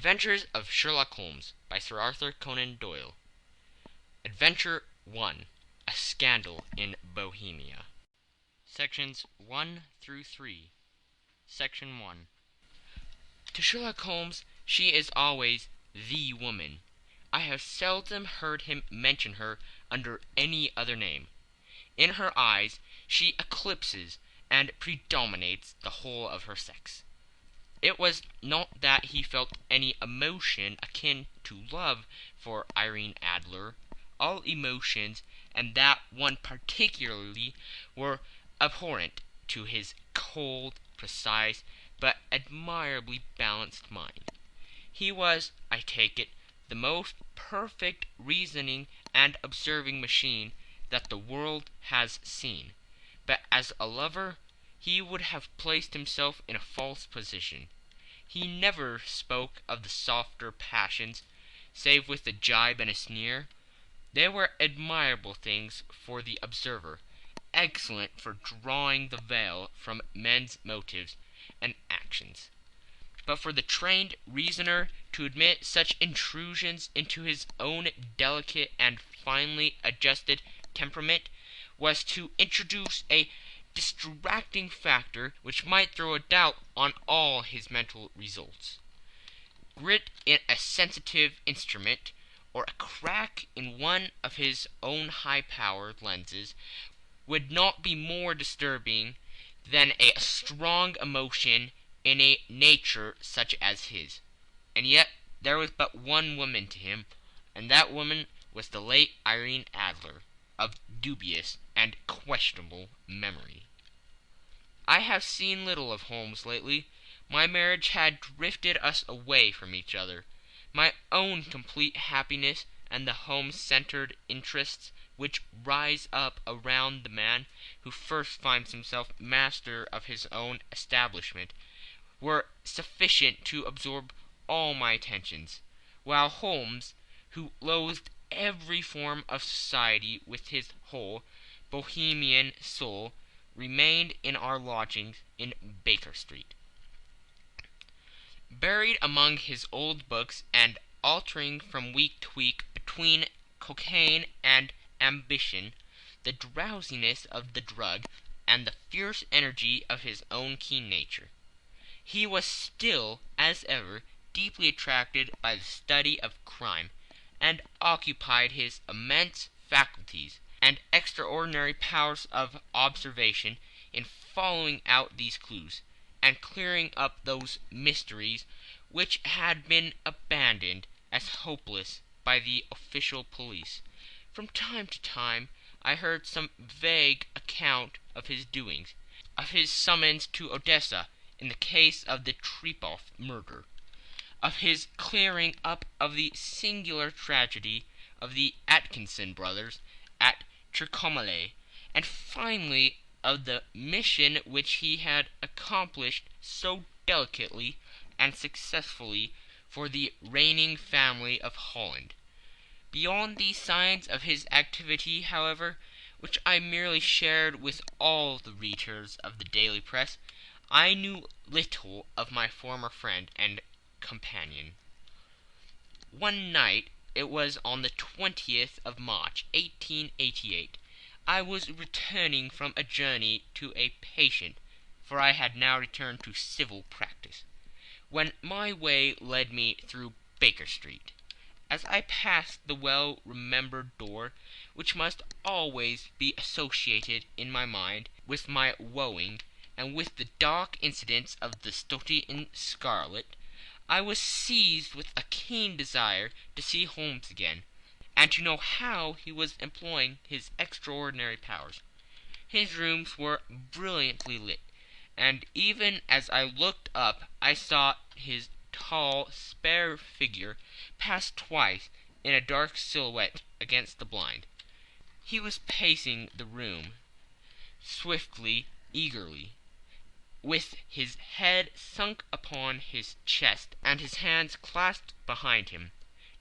Adventures of Sherlock Holmes by Sir Arthur Conan Doyle. Adventure 1. A Scandal in Bohemia. Sections 1 through 3. Section 1. To Sherlock Holmes, she is always the woman. I have seldom heard him mention her under any other name. In her eyes she eclipses and predominates the whole of her sex. It was not that he felt any emotion akin to love for Irene Adler. All emotions, and that one particularly, were abhorrent to his cold, precise, but admirably balanced mind. He was, I take it, the most perfect reasoning and observing machine that the world has seen. But as a lover, he would have placed himself in a false position. He never spoke of the softer passions, save with a jibe and a sneer. They were admirable things for the observer, excellent for drawing the veil from men's motives and actions. But for the trained reasoner to admit such intrusions into his own delicate and finely adjusted temperament was to introduce a distracting factor which might throw a doubt on all his mental results. Grit in a sensitive instrument, or a crack in one of his own high-powered lenses, would not be more disturbing than a strong emotion in a nature such as his. And yet there was but one woman to him, and that woman was the late Irene Adler, of dubious and questionable memory. I have seen little of Holmes lately. My marriage had drifted us away from each other. My own complete happiness and the home-centered interests which rise up around the man who first finds himself master of his own establishment were sufficient to absorb all my attentions, while Holmes, who loathed every form of society with his whole Bohemian soul, remained in our lodgings in Baker Street. Buried among his old books and altering from week to week between cocaine and ambition, the drowsiness of the drug and the fierce energy of his own keen nature, he was still, as ever, deeply attracted by the study of crime, and occupied his immense faculties and extraordinary powers of observation in following out these clues, and clearing up those mysteries which had been abandoned as hopeless by the official police. From time to time I heard some vague account of his doings, of his summons to Odessa in the case of the Trepoff murder, of his clearing up of the singular tragedy of the Atkinson brothers at Trincomalee, and finally of the mission which he had accomplished so delicately and successfully for the reigning family of Holland. Beyond these signs of his activity, however, which I merely shared with all the readers of the daily press, I knew little of my former friend and companion. One night, it was on the 20th of March, 1888, I was returning from a journey to a patient, for I had now returned to civil practice, when my way led me through Baker Street. As I passed the well-remembered door, which must always be associated in my mind with my wooing, and with the dark incidents of the Stoty in Scarlet, I was seized with a keen desire to see Holmes again, and to know how he was employing his extraordinary powers. His rooms were brilliantly lit, and even as I looked up I saw his tall, spare figure pass twice in a dark silhouette against the blind. He was pacing the room, swiftly, eagerly, with his head sunk upon his chest and his hands clasped behind him.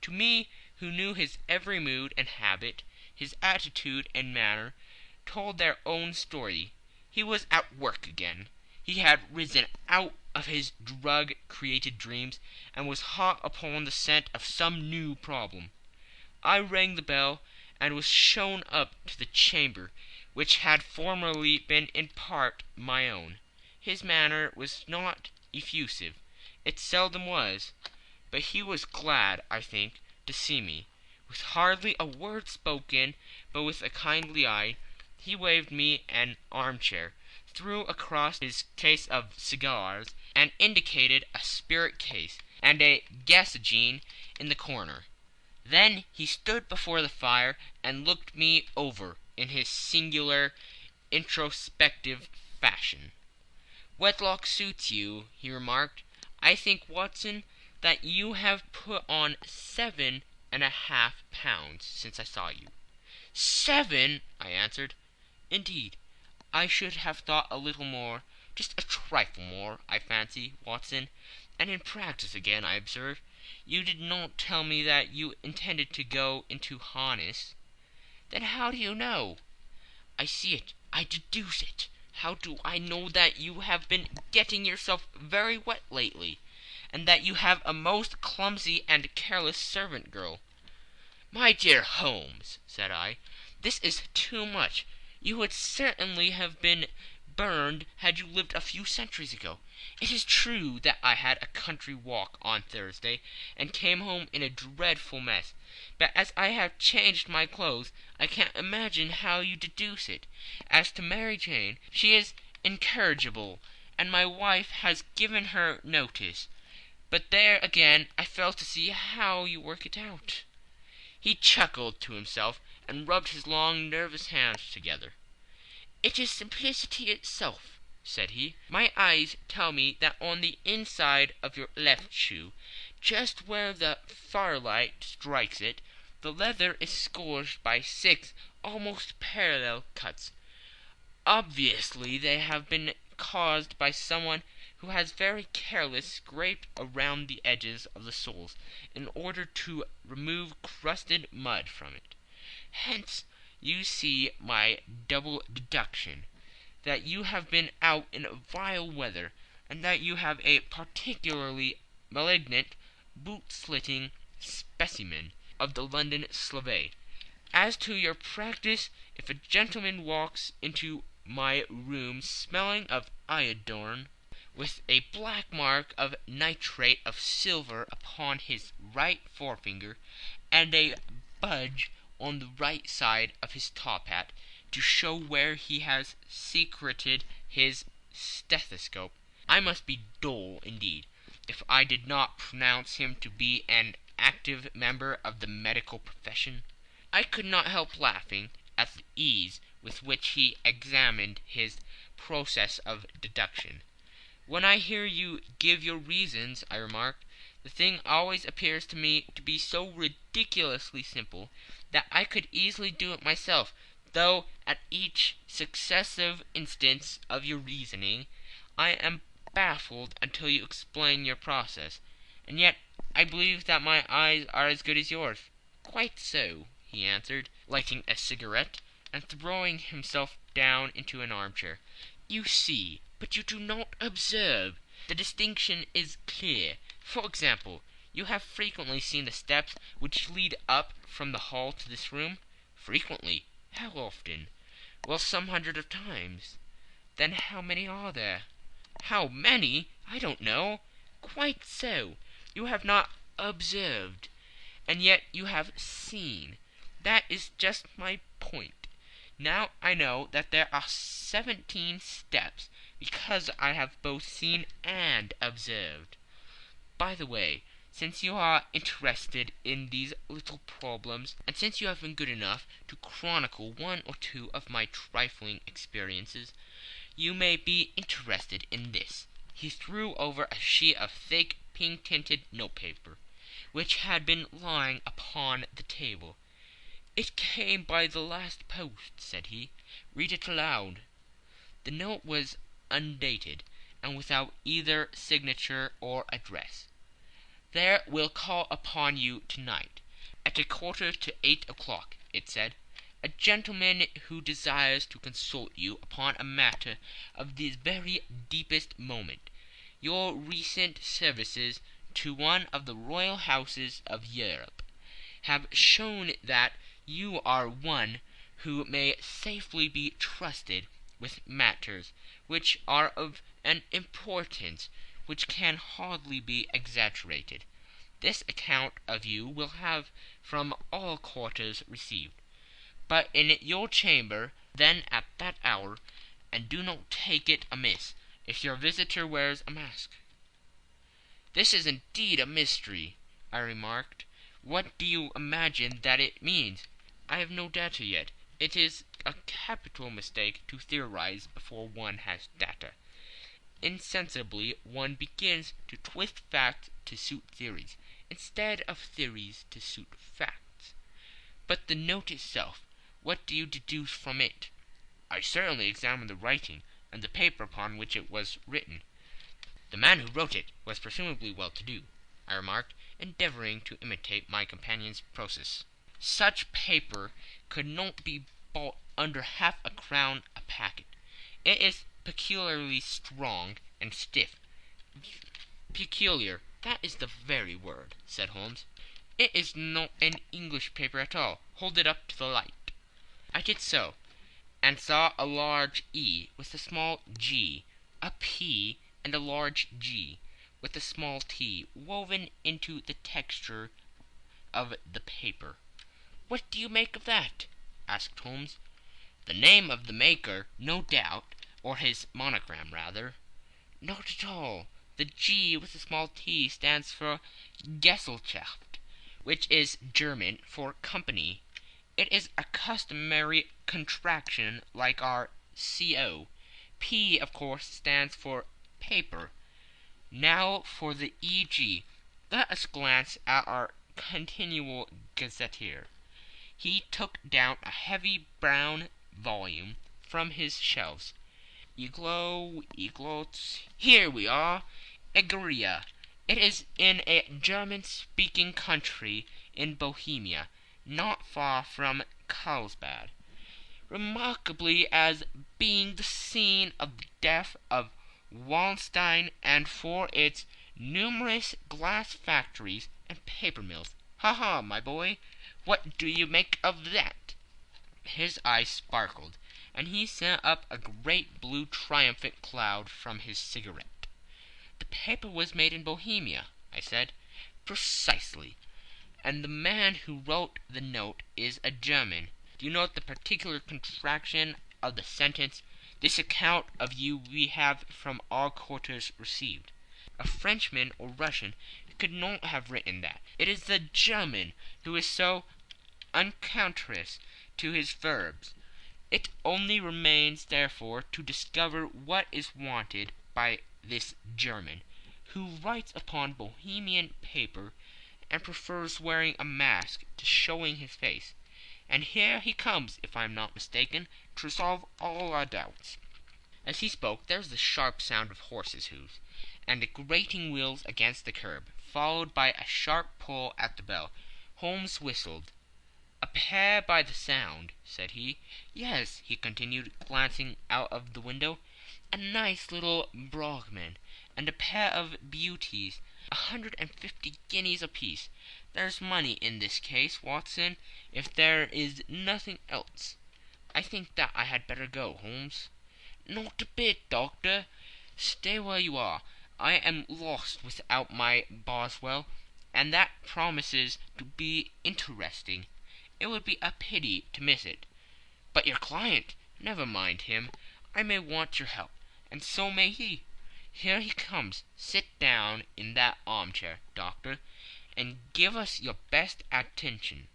To me, who knew his every mood and habit, his attitude and manner, told their own story. He was at work again. He had risen out of his drug-created dreams, and was hot upon the scent of some new problem. I rang the bell, and was shown up to the chamber, which had formerly been in part my own. His manner was not effusive. It seldom was. But he was glad, I think, to see me. With hardly a word spoken, but with a kindly eye, he waved me an armchair, threw across his case of cigars, and indicated a spirit case and a gasogene in the corner. Then he stood before the fire and looked me over in his singular, introspective fashion. "Wedlock suits you," he remarked. "I think, Watson, that you have put on 7.5 pounds since I saw you." "7!" I answered. "Indeed, I should have thought a little more, just a trifle more, I fancy, Watson. And in practice again, I observe. You did not tell me that you intended to go into harness." "Then how do you know?" "I see it. I deduce it. How do I know that you have been getting yourself very wet lately, and that you have a most clumsy and careless servant girl?" "My dear Holmes," said I, "this is too much. You would certainly have been burned had you lived a few centuries ago. It is true that I had a country walk on Thursday, and came home in a dreadful mess. But as I have changed my clothes, I can't imagine how you deduce it. As to Mary Jane, she is incorrigible, and my wife has given her notice. But there again I fail to see how you work it out." He chuckled to himself, and rubbed his long, nervous hands together. "It is simplicity itself," said he. "My eyes tell me that on the inside of your left shoe, just where the firelight strikes it, the leather is scourged by 6 almost parallel cuts. Obviously they have been caused by someone who has very carelessly scraped around the edges of the soles in order to remove crusted mud from it. Hence you see my double deduction, that you have been out in vile weather, and that you have a particularly malignant, boot-slitting specimen of the London slave. As to your practice, if a gentleman walks into my room smelling of iodine, with a black mark of nitrate of silver upon his right forefinger, and a budge on the right side of his top hat, to show where he has secreted his stethoscope, I must be dull indeed if I did not pronounce him to be an active member of the medical profession." I could not help laughing at the ease with which he examined his process of deduction. "When I hear you give your reasons," I remarked, "the thing always appears to me to be so ridiculously simple that I could easily do it myself, though at each successive instance of your reasoning I am baffled until you explain your process. And yet I believe that my eyes are as good as yours." "Quite so," he answered, lighting a cigarette, and throwing himself down into an armchair. "You see, but you do not observe. The distinction is clear. For example, you have frequently seen the steps which lead up from the hall to this room?" "Frequently." "How often?" "Well, some hundreds of times." "Then how many are there?" "How many? I don't know." "Quite so. You have not observed, and yet you have seen. That is just my point. Now I know that there are 17 steps, because I have both seen and observed. By the way, since you are interested in these little problems, and since you have been good enough to chronicle one or two of my trifling experiences, you may be interested in this." He threw over a sheet of thick, pink-tinted notepaper, which had been lying upon the table. "It came by the last post," said he. "Read it aloud." The note was undated, and without either signature or address. "There will call upon you tonight, at 7:45, it said, "a gentleman who desires to consult you upon a matter of the very deepest moment. your recent services to one of the royal houses of Europe have shown that you are one who may safely be trusted with matters which are of an importance which can hardly be exaggerated. This account of you will have from all quarters received, but in your chamber then at that hour, and do not take it amiss if your visitor wears a mask." "This is indeed a mystery," I remarked. "What do you imagine that it means?" "I have no data yet. It is a capital mistake to theorize before one has data. Insensibly one begins to twist facts to suit theories, instead of theories to suit facts. But the note itself, what do you deduce from it?" "I certainly examined the writing, and the paper upon which it was written." "The man who wrote it was presumably well-to-do," I remarked, endeavoring to imitate my companion's process. "Such paper could not be bought under half a crown a packet. It is peculiarly strong and stiff." "Peculiar, that is the very word," said Holmes. "It is not an English paper at all. Hold it up to the light." I did so, and saw a large E with a small g, a P and a large G with a small t woven into the texture of the paper. "What do you make of that?" asked Holmes. "The name of the maker, no doubt, or his monogram, rather." "Not at all. The G with the small t stands for Gesellschaft, which is German for company. It is a customary contraction like our CO. P, of course, stands for paper. Now for the EG. Let us glance at our continual gazetteer." He took down a heavy brown volume from his shelves. Eglots. Here we are. Egeria. It is in a German-speaking country in Bohemia, not far from Carlsbad, remarkably as being the scene of the death of Wallenstein, and for its numerous glass factories and paper mills. Ha ha, my boy, what do you make of that?" His eyes sparkled, and he sent up a great blue triumphant cloud from his cigarette. "The paper was made in Bohemia," I said. "Precisely. And the man who wrote the note is a German. Do you note the particular contraction of the sentence, 'This account of you we have from all quarters received'? A Frenchman or Russian could not have written that. It is the German who is so unconscious to his verbs. It only remains, therefore, to discover what is wanted by this German, who writes upon Bohemian paper and prefers wearing a mask to showing his face. And here he comes, if I am not mistaken, to resolve all our doubts." As he spoke there was the sharp sound of horses' hoofs, and the grating wheels against the curb, followed by a sharp pull at the bell. Holmes whistled. "A pair by the sound," said he. "Yes," he continued, glancing out of the window, "a nice little Brahmin, and a pair of beauties, 150 guineas apiece. There's money in this case, Watson, if there is nothing else. I think that I had better go, Holmes." "Not a bit, Doctor. Stay where you are. I am lost without my Boswell, and that promises to be interesting. It would be a pity to miss it. But your client, never mind him. I may want your help, and so may he. Here he comes. Sit down in that armchair, Doctor, and give us your best attention."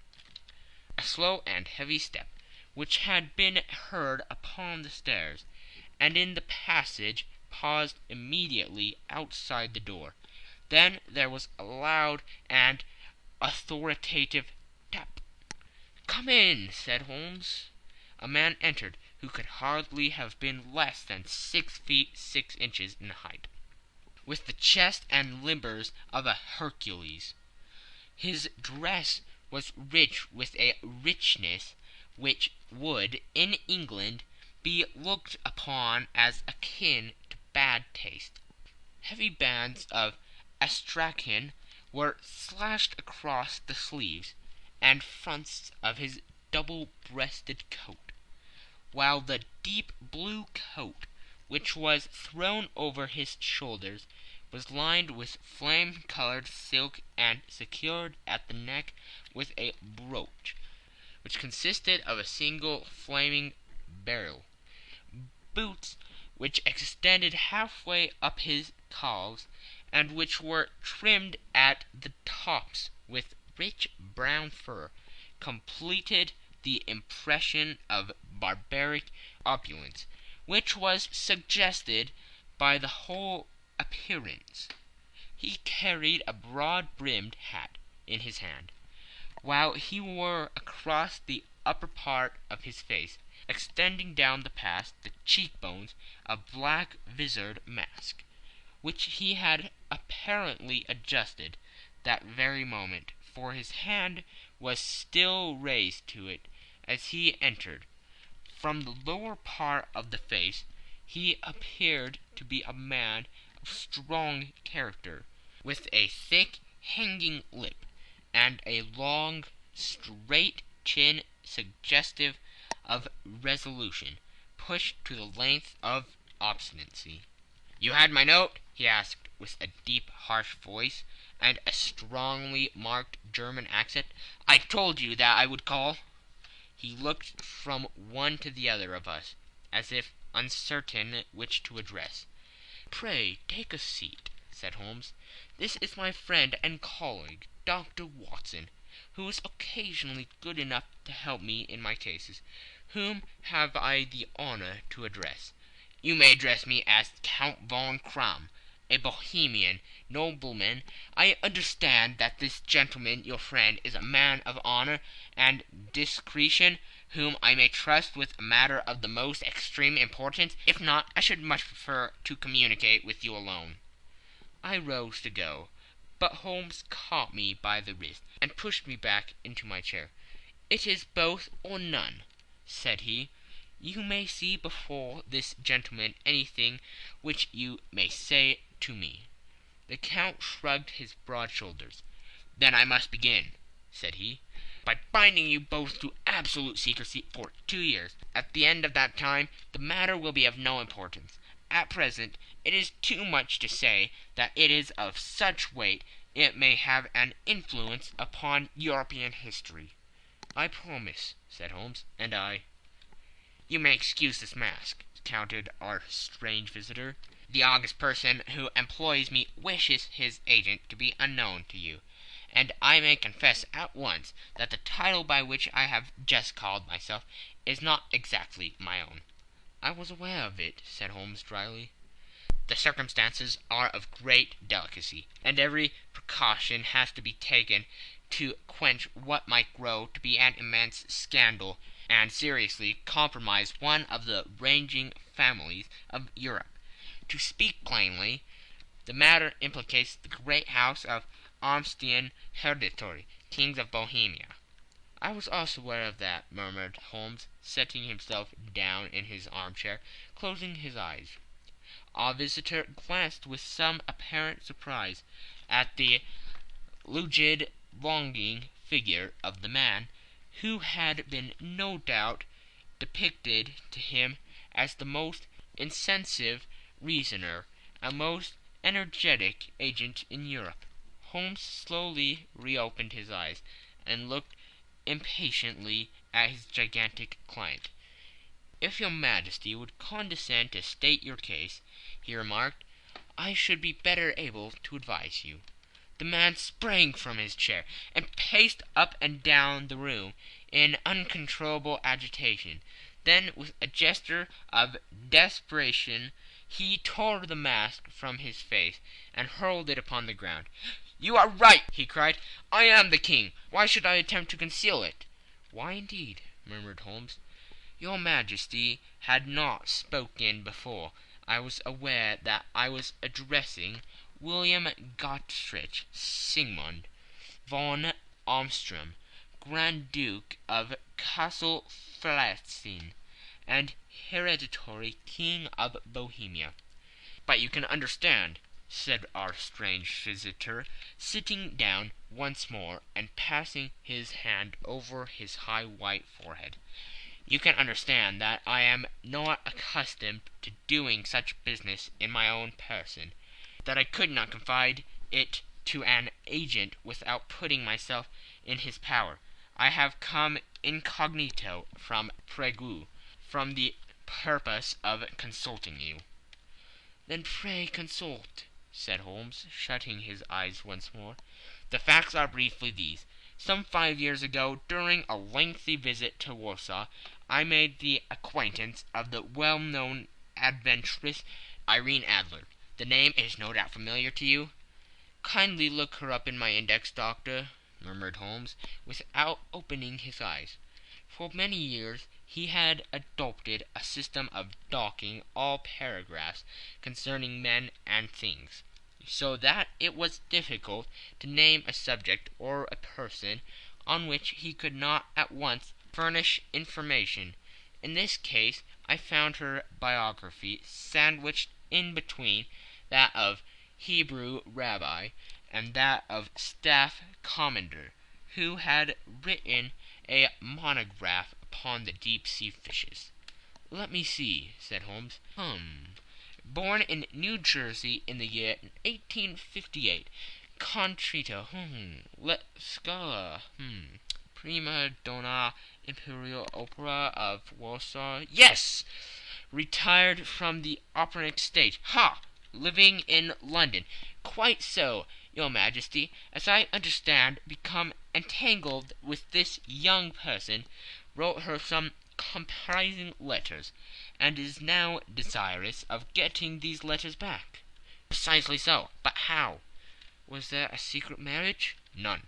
A slow and heavy step, which had been heard upon the stairs and in the passage, paused immediately outside the door. Then there was a loud and authoritative tap. "Come in," said Holmes. A man entered who could hardly have been less than 6 feet 6 inches in height, with the chest and limbers of a Hercules. His dress was rich with a richness which would, in England, be looked upon as akin to bad taste. Heavy bands of astrakhan were slashed across the sleeves and fronts of his double-breasted coat, while the deep blue coat, which was thrown over his shoulders, was lined with flame-colored silk and secured at the neck with a brooch, which consisted of a single flaming beryl. Boots which extended halfway up his calves, and which were trimmed at the tops with rich brown fur, completed the impression of barbaric opulence which was suggested by the whole appearance. He carried a broad-brimmed hat in his hand, while he wore across the upper part of his face, extending down past the cheekbones, a black visored mask, which he had apparently adjusted that very moment, for his hand was still raised to it as he entered. From the lower part of the face he appeared to be a man of strong character, with a thick hanging lip, and a long, straight chin suggestive of resolution, pushed to the length of obstinacy. "You had my note?" he asked, with a deep, harsh voice, and a strongly marked German accent. "I told you that I would call." He looked from one to the other of us, as if uncertain which to address. "Pray take a seat," said Holmes. "This is my friend and colleague, Dr. Watson, who is occasionally good enough to help me in my cases. Whom have I the honor to address?" "You may address me as Count von Kramm, a Bohemian nobleman. I understand that this gentleman, your friend, is a man of honor and discretion, whom I may trust with a matter of the most extreme importance. If not, I should much prefer to communicate with you alone." I rose to go, but Holmes caught me by the wrist and pushed me back into my chair. "It is both or none," said he. "You may see before this gentleman anything which you may say to me." The Count shrugged his broad shoulders. "Then I must begin," said he, "by binding you both to absolute secrecy for 2 years. At the end of that time the matter will be of no importance. At present it is too much to say that it is of such weight it may have an influence upon European history." "I promise," said Holmes. "And I." "You may excuse this mask," countered our strange visitor. "The august person who employs me wishes his agent to be unknown to you, and I may confess at once that the title by which I have just called myself is not exactly my own." "I was aware of it," said Holmes dryly. "The circumstances are of great delicacy, and every precaution has to be taken to quench what might grow to be an immense scandal, and seriously compromise one of the reigning families of Europe. To speak plainly, the matter implicates the great house of Armstian Hereditary, kings of Bohemia." "I was also aware of that," murmured Holmes, setting himself down in his armchair, closing his eyes. Our visitor glanced with some apparent surprise at the rigid, longing figure of the man, who had been no doubt depicted to him as the most incisive reasoner and most energetic agent in Europe. Holmes slowly reopened his eyes and looked impatiently at his gigantic client. "If your Majesty would condescend to state your case," he remarked, "I should be better able to advise you." The man sprang from his chair and paced up and down the room in uncontrollable agitation. Then, with a gesture of desperation, he tore the mask from his face and hurled it upon the ground. "You are right!" he cried. "I am the king. Why should I attempt to conceal it?" "Why, indeed?" murmured Holmes. "Your Majesty had not spoken before. I was aware that I was addressing William Gottrich Sigmund von Armstrong, Grand Duke of Castle Flatzin, and hereditary King of Bohemia." "But you can understand," said our strange visitor, sitting down once more and passing his hand over his high white forehead. "You can understand that I am not accustomed to doing such business in my own person, that I could not confide it to an agent without putting myself in his power. I have come incognito from Prague, from the purpose of consulting you." "Then pray consult," said Holmes, shutting his eyes once more. "The facts are briefly these. Some 5 years ago, during a lengthy visit to Warsaw, I made the acquaintance of the well-known adventuress Irene Adler. The name is no doubt familiar to you?" "Kindly look her up in my index, doctor," murmured Holmes, without opening his eyes. For many years he had adopted a system of docking all paragraphs concerning men and things, so that it was difficult to name a subject or a person on which he could not at once furnish information. In this case I found her biography sandwiched in between that of Hebrew rabbi and that of staff commander, who had written a monograph upon the deep-sea fishes. "Let me see," said Holmes. Born in New Jersey in the year 1858. Contrito. Let Scala. Prima donna Imperial Opera of Warsaw. Yes! Retired from the operatic stage. Ha! Living in London. Quite so, your Majesty. As I understand, become entangled with this young person, wrote her some comprising letters, and is now desirous of getting these letters back." "Precisely so. But how?" "Was there a secret marriage?" "None."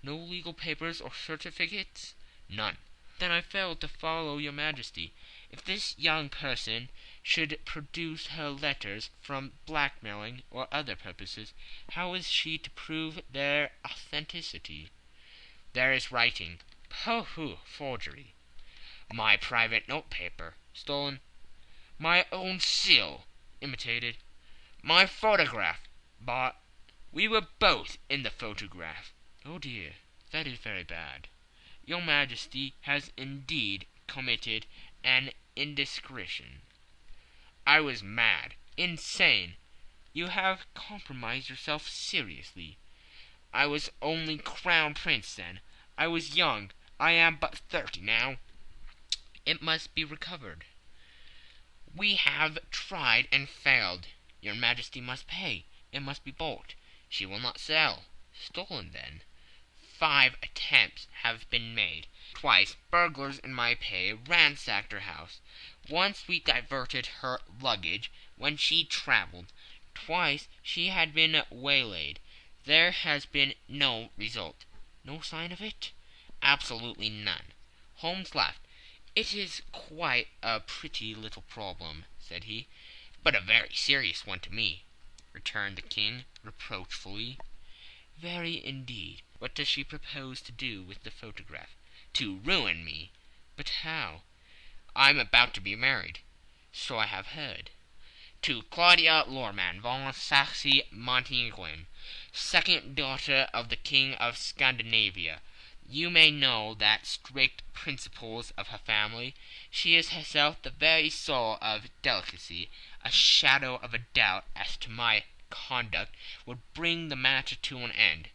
"No legal papers or certificates?" "None." "Then I fail to follow your Majesty. If this young person should produce her letters from blackmailing or other purposes, how is she to prove their authenticity?" "There is writing." "Pooh! Forgery." "My private notepaper." "Stolen." "My own seal." "Imitated." "My photograph." "Bought." "We were both in the photograph." "Oh dear, that is very bad. Your Majesty has indeed committed an indiscretion." "I was mad, insane." "You have compromised yourself seriously." "I was only Crown Prince then. I was young. I am but 30 now." "It must be recovered." "We have tried and failed." "Your Majesty must pay. It must be bought." "She will not sell." "Stolen, then." 5 attempts have been made. Twice burglars in my pay ransacked her house. Once we diverted her luggage when she travelled. Twice she had been waylaid. There has been no result. "No sign of it?" "Absolutely none." Holmes laughed. "It is quite a pretty little problem," said he. "But a very serious one to me," returned the King, reproachfully. "Very indeed. What does she propose to do with the photograph?" "To ruin me." "But how?" "I'm about to be married." "So I have heard." "To Claudia Lorman von Saxe-Montenegrin, second daughter of the King of Scandinavia. You may know the strict principles of her family. She is herself the very soul of delicacy. A shadow of a doubt as to my conduct would bring the matter to an end."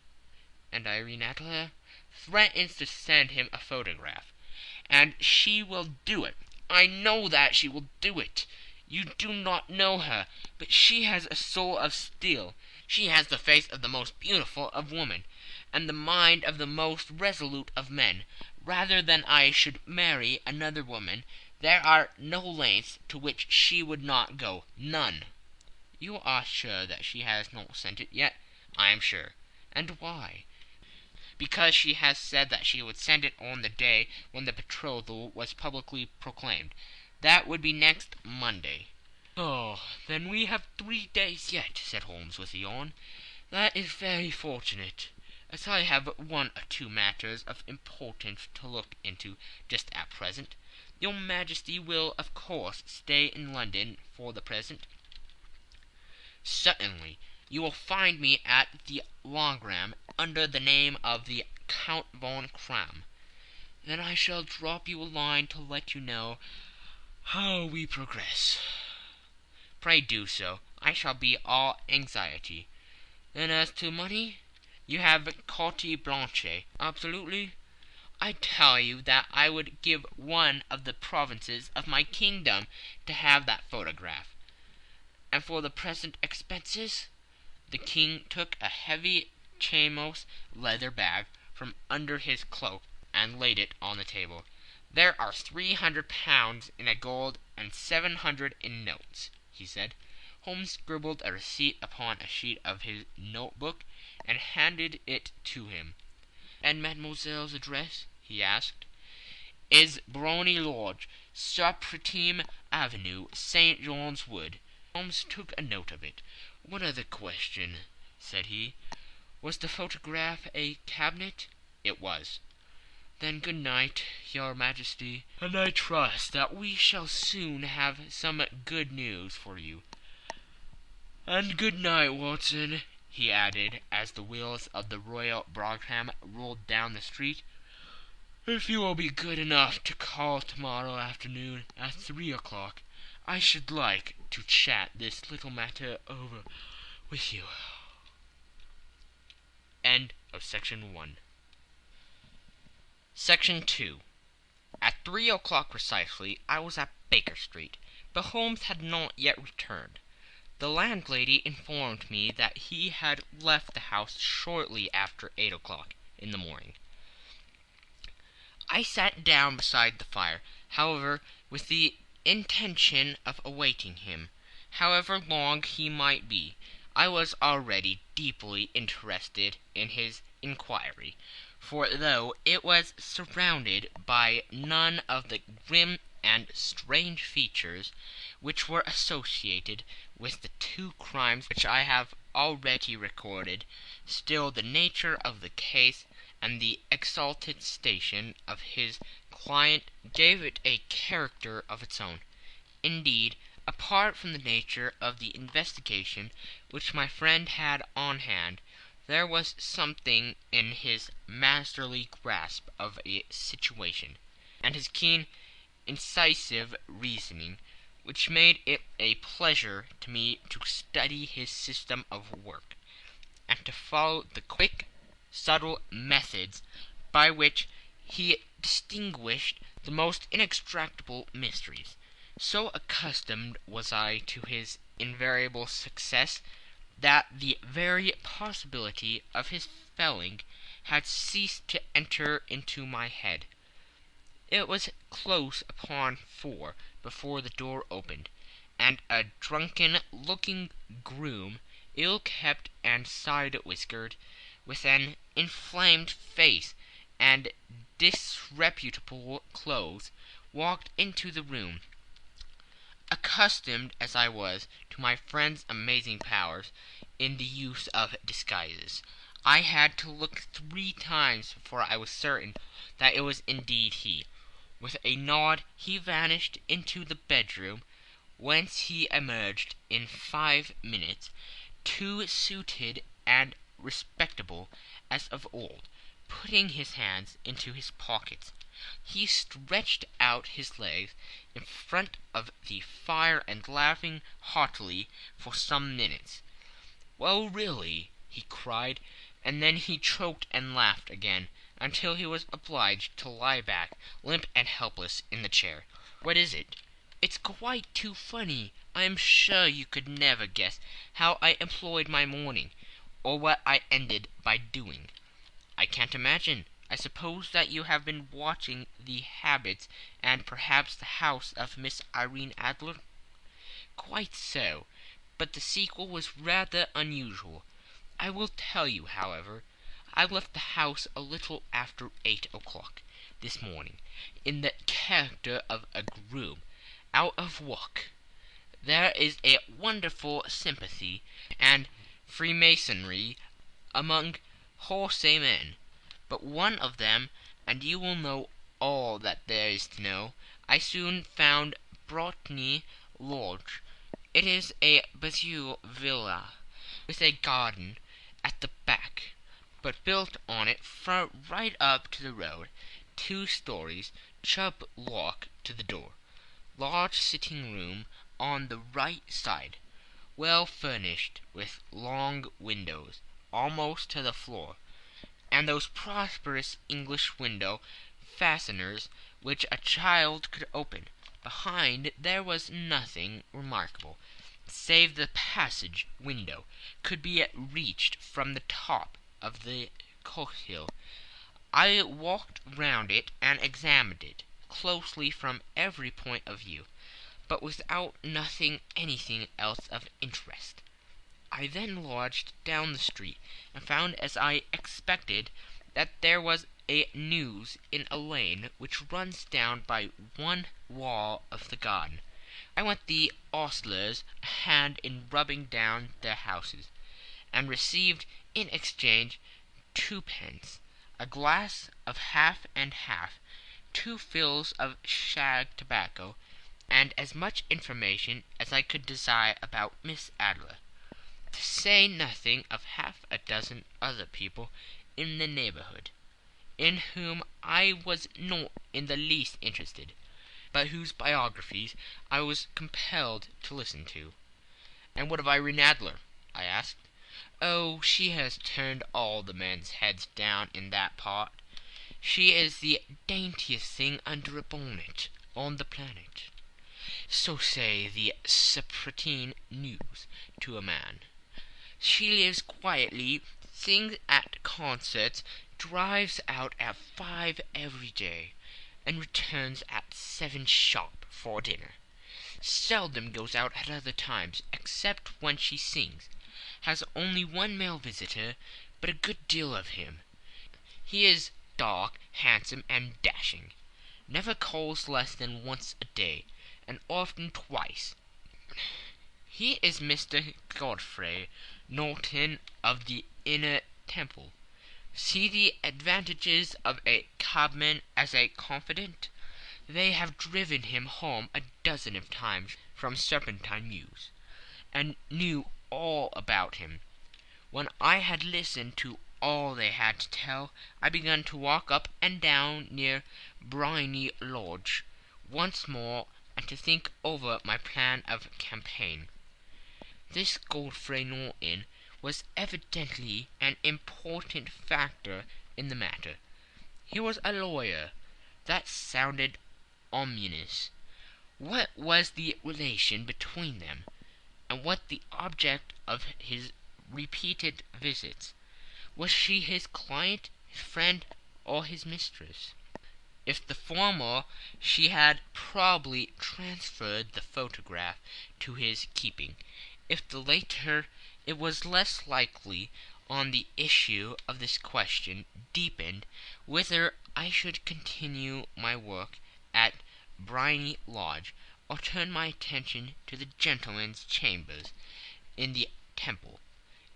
"And Irene Adler?" "Threatens to send him a photograph." "And she will do it. I know that she will do it. You do not know her, but she has a soul of steel. She has the face of the most beautiful of women, and the mind of the most resolute of men. Rather than I should marry another woman, there are no lengths to which she would not go. None." "You are sure that she has not sent it yet?" "I am sure." "And why?" "Because she has said that she would send it on the day when the betrothal was publicly proclaimed. That would be next Monday." "Oh, then we have 3 days yet," said Holmes with a yawn. "That is very fortunate, as I have 1 or 2 matters of importance to look into just at present. Your Majesty will, of course, stay in London for the present?" "Certainly. You will find me at the Wagram under the name of the Count von Kram. Then I shall drop you a line to let you know how we progress. Pray do so. I shall be all anxiety. Then as to money, you have carte blanche. Absolutely. I tell you that I would give one of the provinces of my kingdom to have that photograph. And for the present expenses, the king took a heavy chamois leather bag from under his cloak and laid it on the table. There are 300 pounds in gold and 700 in notes, he said. Holmes scribbled a receipt upon a sheet of his notebook and handed it to him. And mademoiselle's address, he asked, is Brony Lodge, Supreme Avenue, St. John's Wood. Holmes took a note of it. One other question, said he. Was the photograph a cabinet? It was. Then good night, your majesty, and I trust that we shall soon have some good news for you. And good night, Watson, he added, as the wheels of the Royal Brougham rolled down the street. If you will be good enough to call tomorrow afternoon at 3 o'clock, I should like to chat this little matter over with you. End of Section 1. Section 2. At 3 o'clock precisely, I was at Baker Street, but Holmes had not yet returned. The landlady informed me that he had left the house shortly after 8 o'clock in the morning. I sat down beside the fire, however, with the intention of awaiting him. However long he might be, I was already deeply interested in his inquiry, for though it was surrounded by none of the grim and strange features which were associated with the two crimes which I have already recorded, still the nature of the case and the exalted station of his client gave it a character of its own. Indeed, apart from the nature of the investigation which my friend had on hand, there was something in his masterly grasp of a situation, and his keen, incisive reasoning, which made it a pleasure to me to study his system of work, and to follow the quick, subtle methods by which he distinguished the most inextractable mysteries. So accustomed was I to his invariable success that the very possibility of his failing had ceased to enter into my head. It was close upon 4 before the door opened, and a drunken-looking groom, ill-kept and side-whiskered, with an inflamed face and disreputable clothes, walked into the room. Accustomed as I was to my friend's amazing powers in the use of disguises, I had to look 3 times before I was certain that it was indeed he. With a nod he vanished into the bedroom, whence he emerged in 5 minutes, too suited and respectable as of old, putting his hands into his pockets. He stretched out his legs in front of the fire and laughing heartily for some minutes. "Well, really," he cried, and then he choked and laughed again, until he was obliged to lie back, limp and helpless, in the chair. "What is it?" "It's quite too funny. I am sure you could never guess how I employed my morning, or what I ended by doing." "I can't imagine. I suppose that you have been watching the habits and perhaps the house of Miss Irene Adler?" "Quite so, but the sequel was rather unusual. I will tell you, however. I left the house a little after 8 o'clock this morning, in the character of a groom, out of work. There is a wonderful sympathy and freemasonry among wholesale men. But one of them, and you will know all that there is to know, I soon found Brotny Lodge. It is a Bazille villa, with a garden at the back, but built on it right up to the road, 2 stories, chub walk to the door, large sitting room on the right side, well furnished with long windows almost to the floor, and those prosperous English window fasteners which a child could open. Behind there was nothing remarkable, save the passage window could be reached from the top of the coach-hill. I walked round it and examined it closely from every point of view, but without nothing anything else of interest. I then lodged down the street, and found, as I expected, that there was a news in a lane which runs down by one wall of the garden. I went the ostlers a hand in rubbing down their houses, and received in exchange 2 pence, a glass of half and half, 2 fills of shag tobacco, and as much information as I could desire about Miss Adler, to say nothing of half a dozen other people in the neighborhood, in whom I was not in the least interested, but whose biographies I was compelled to listen to. "And what of Irene Adler?" I asked. "Oh, she has turned all the men's heads down in that part. She is the daintiest thing under a bonnet on the planet. So say the Sappratine News to a man. She lives quietly, sings at concerts, drives out at 5 every day, and returns at 7 sharp for dinner. Seldom goes out at other times, except when she sings. Has only 1 male visitor, but a good deal of him. He is dark, handsome, and dashing. Never calls less than once a day, and often twice. He is Mr. Godfrey Norton of the Inner Temple. See the advantages of a cabman as a confidant. They have driven him home a dozen of times from Serpentine Mews, and knew all about him. When I had listened to all they had to tell, I began to walk up and down near Briony Lodge once more, and to think over my plan of campaign. This Godfrey Norton was evidently an important factor in the matter. He was a lawyer. That sounded ominous. What was the relation between them, and what the object of his repeated visits? Was she his client, his friend, or his mistress? If the former, she had probably transferred the photograph to his keeping. If the latter, it was less likely on the issue of this question deepened whether I should continue my work at Briony Lodge, or turn my attention to the gentlemen's chambers in the Temple.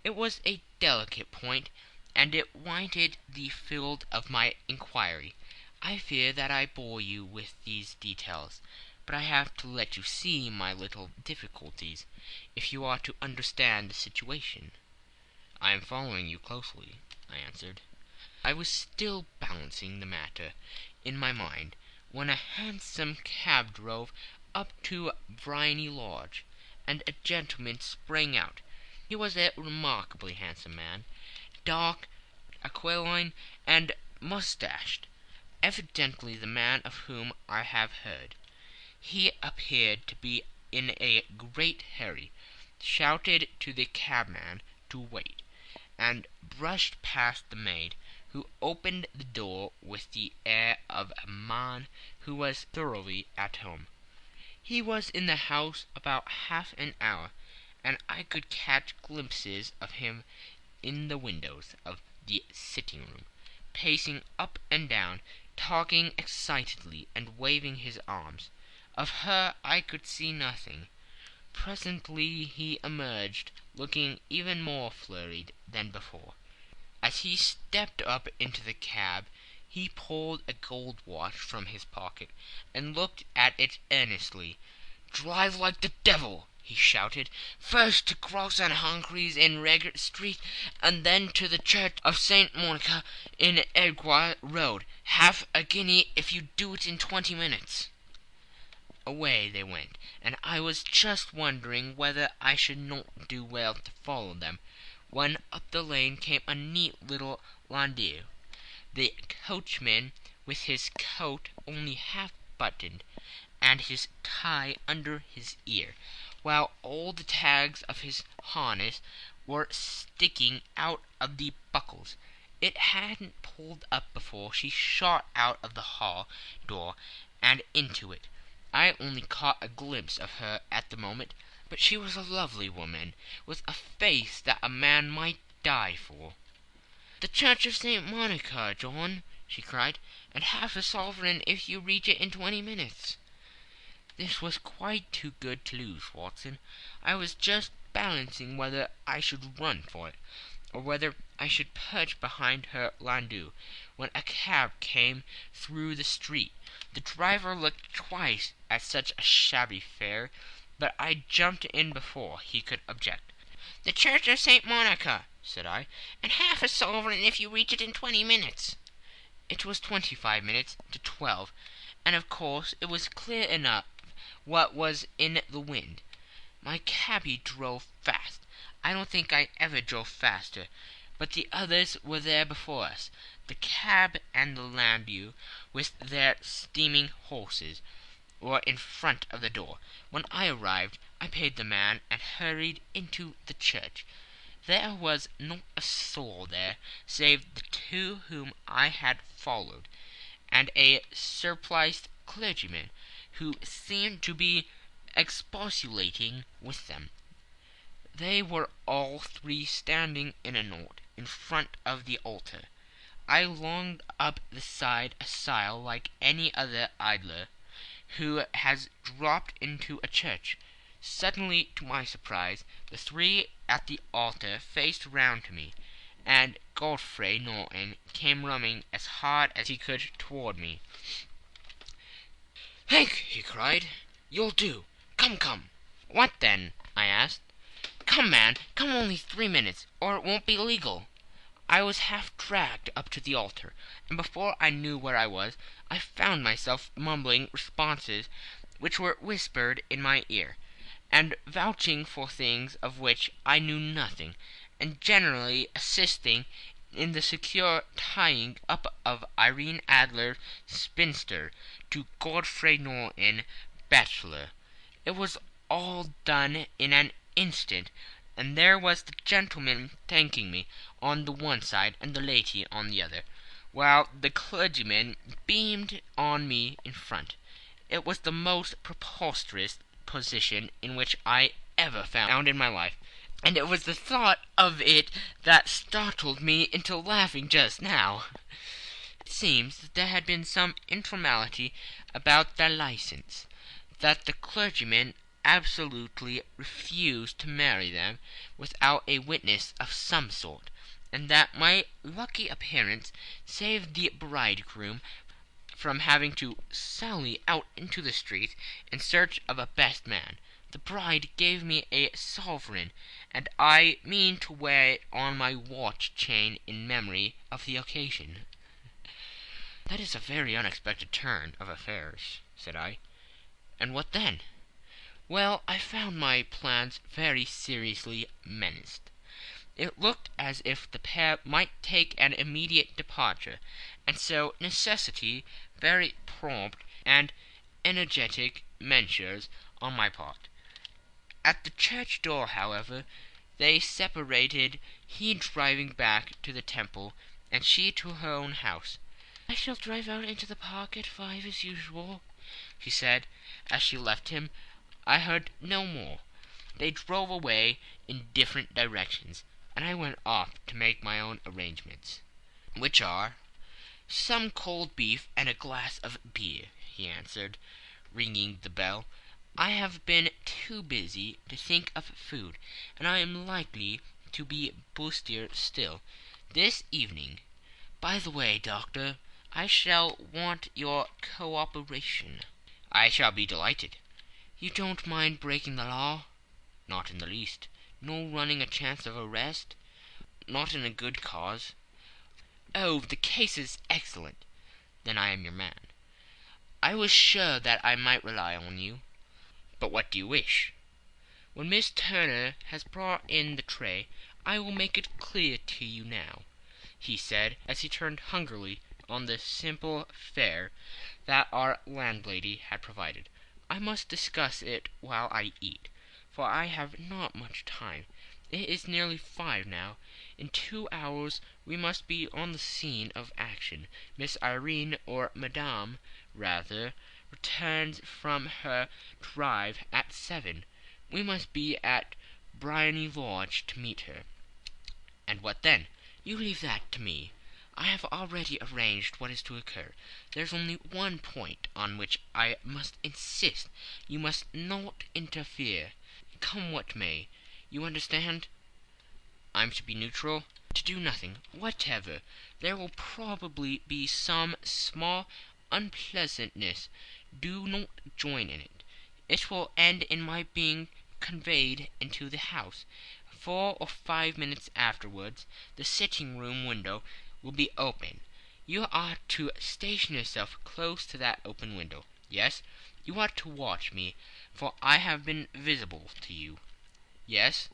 It was a delicate point, and it widened the field of my inquiry. I fear that I bore you with these details, but I have to let you see my little difficulties, if you are to understand the situation. "I am following you closely," I answered. I was still balancing the matter in my mind, when a hansom cab drove up to Briony Lodge, and a gentleman sprang out. He was a remarkably handsome man, dark, aquiline, and moustached, evidently the man of whom I have heard. He appeared to be in a great hurry, shouted to the cabman to wait, and brushed past the maid, who opened the door with the air of a man who was thoroughly at home. He was in the house about half an hour, and I could catch glimpses of him in the windows of the sitting-room, pacing up and down, talking excitedly and waving his arms. Of her I could see nothing. Presently he emerged, looking even more flurried than before. As he stepped up into the cab, he pulled a gold watch from his pocket, and looked at it earnestly. "Drive like the devil!" he shouted. "First to Cross and Humphrey's in Regent Street, and then to the Church of St. Monica in Edgware Road. Half a guinea if you do it in 20 minutes." Away they went, and I was just wondering whether I should not do well to follow them, when up the lane came a neat little landau, the coachman with his coat only half buttoned, and his tie under his ear, while all the tags of his harness were sticking out of the buckles. It hadn't pulled up before she shot out of the hall door and into it. I only caught a glimpse of her at the moment, but she was a lovely woman, with a face that a man might die for. "The Church of St. Monica, John," she cried, "and half a sovereign if you reach it in 20 minutes." This was quite too good to lose, Watson. I was just balancing whether I should run for it, or whether I should perch behind her landau, when a cab came through the street. The driver looked twice at such a shabby fare, but I jumped in before he could object. "The Church of St. Monica," said I, "and half a sovereign if you reach it in 20 minutes." It was 25 minutes to 12, and of course it was clear enough what was in the wind. My cabby drove fast. I don't think I ever drove faster, but the others were there before us, the cab and the landau, with their steaming horses, were in front of the door. When I arrived, I paid the man and hurried into the church. There was not a soul there save the two whom I had followed, and a surpliced clergyman who seemed to be expostulating with them. They were all three standing in a knot in front of the altar. I longed up the side aisle like any other idler who has dropped into a church. Suddenly, to my surprise, the three at the altar faced round to me, and Godfrey Norton came running as hard as he could toward me. "Hank," he cried, "you'll do. Come, come." "What then?" I asked. "Come, man, come, only 3 minutes, or it won't be legal." I was half dragged up to the altar, and before I knew where I was, I found myself mumbling responses which were whispered in my ear, and vouching for things of which I knew nothing, and generally assisting in the secure tying up of Irene Adler, spinster, to Godfrey Norton, bachelor. It was all done in an instant, and there was the gentleman thanking me on the one side and the lady on the other, while the clergyman beamed on me in front. It was the most preposterous position in which I ever found in my life, and it was the thought of it that startled me into laughing just now. It seems that there had been some informality about their license, that the clergyman absolutely refused to marry them without a witness of some sort, and that my lucky appearance saved the bridegroom from having to sally out into the street in search of a best man. The bride gave me a sovereign, and I mean to wear it on my watch chain in memory of the occasion. "That is a very unexpected turn of affairs," said I. "And what then?" "Well, I found my plans very seriously menaced. It looked as if the pair might take an immediate departure, and so necessity very prompt and energetic measures on my part. At the church door, however, they separated, he driving back to the Temple, and she to her own house. "I shall drive out into the park at 5 as usual," she said, as she left him. I heard no more. They drove away in different directions, and I went off to make my own arrangements. "Which are?" "Some cold beef and a glass of beer," he answered, ringing the bell. "I have been too busy to think of food, and I am likely to be bustier still this evening. By the way, Doctor, I shall want your cooperation." "I shall be delighted." "You don't mind breaking the law?" Not in the least. Nor running a chance of arrest? Not in a good cause? Oh, the case is excellent. Then I am your man. I was sure that I might rely on you. But what do you wish? When Miss Turner has brought in the tray, I will make it clear to you now," he said, as he turned hungrily on the simple fare that our landlady had provided. "I must discuss it while I eat, for I have not much time. It is nearly 5 now. In 2 hours we must be on the scene of action. Miss Irene, or Madame, rather, returns from her drive at 7. We must be at Briony Lodge to meet her." "And what then?" "You leave that to me. I have already arranged what is to occur. There's only one point on which I must insist. You must not interfere, come what may. You understand?" "I'm to be neutral?" "To do nothing whatever. There will probably be some small unpleasantness. Do not join in it. It will end in my being conveyed into the house. 4 or 5 minutes afterwards the sitting-room window will be open. You are to station yourself close to that open window. Yes, you are to watch me, for I have been visible to you. Yes,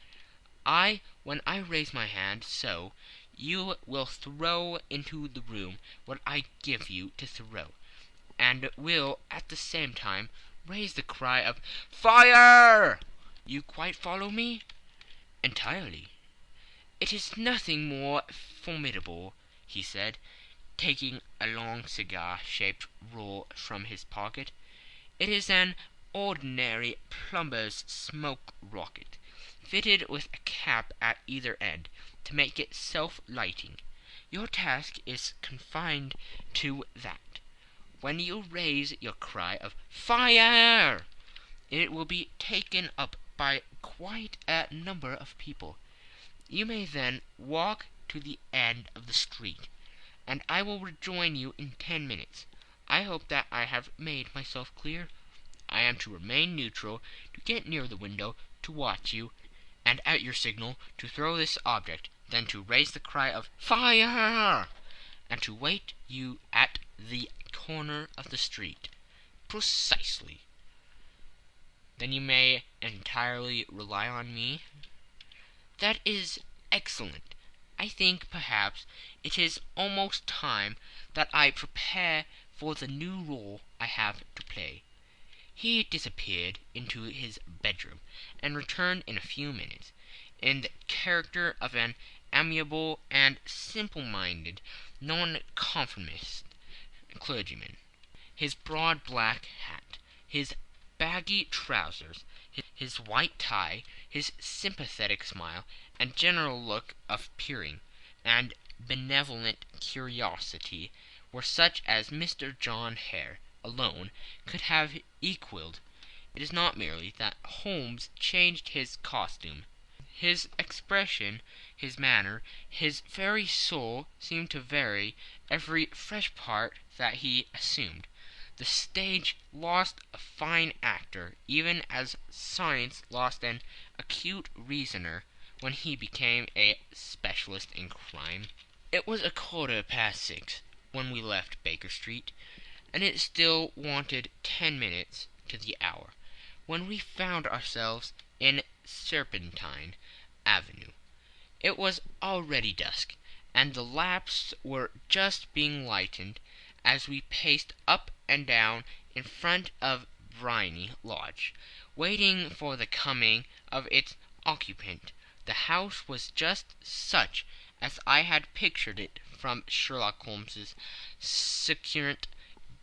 when I raise my hand, so, you will throw into the room what I give you to throw, and will at the same time raise the cry of 'Fire!' You quite follow me?" "Entirely." "It is nothing more formidable," he said, taking a long cigar-shaped roll from his pocket. "It is an ordinary plumber's smoke rocket, fitted with a cap at either end, to make it self-lighting. Your task is confined to that. When you raise your cry of 'Fire!' it will be taken up by quite a number of people. You may then walk to the end of the street, and I will rejoin you in 10 minutes. I hope that I have made myself clear. I am to remain neutral, to get near the window, to watch you, and at your signal to throw this object, then to raise the cry of 'Fire!' and to wait you at the corner of the street." "Precisely." "Then you may entirely rely on me?" "That is excellent. I think, perhaps, it is almost time that I prepare for the new role I have to play." He disappeared into his bedroom, and returned in a few minutes, in the character of an amiable and simple-minded nonconformist clergyman. His broad black hat, his baggy trousers, his white tie, his sympathetic smile, and general look of peering and benevolent curiosity were such as Mr. John Hare alone could have equalled. It is not merely that Holmes changed his costume. His expression, his manner, his very soul seemed to vary every fresh part that he assumed. The stage lost a fine actor, even as science lost an acute reasoner when he became a specialist in crime. It was 6:15 when we left Baker Street, and it still wanted 10 minutes to the hour, when we found ourselves in Serpentine Avenue. It was already dusk, and the lamps were just being lighted as we paced up and down in front of Briony Lodge, waiting for the coming of its occupant. The house was just such as I had pictured it from Sherlock Holmes's succinct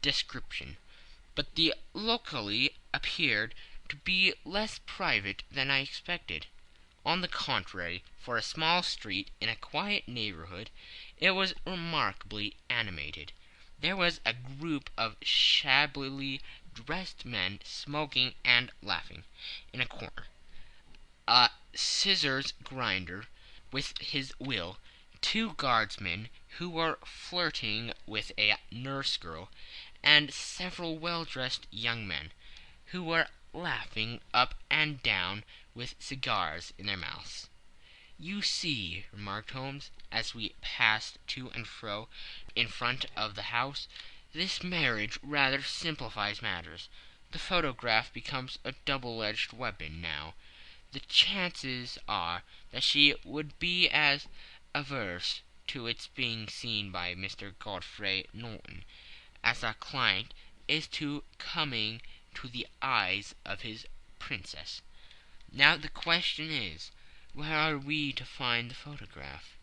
description, but the locale appeared to be less private than I expected. On the contrary, for a small street in a quiet neighborhood, it was remarkably animated. There was a group of shabbily dressed men smoking and laughing in a corner, a scissors grinder with his wheel, 2 guardsmen who were flirting with a nurse girl, and several well-dressed young men who were laughing up and down with cigars in their mouths. "You see," remarked Holmes, as we passed to and fro in front of the house, "this marriage rather simplifies matters. The photograph becomes a double-edged weapon now. The chances are that she would be as averse to its being seen by Mr. Godfrey Norton as our client is to coming to the eyes of his princess. Now the question is, where are we to find the photograph?"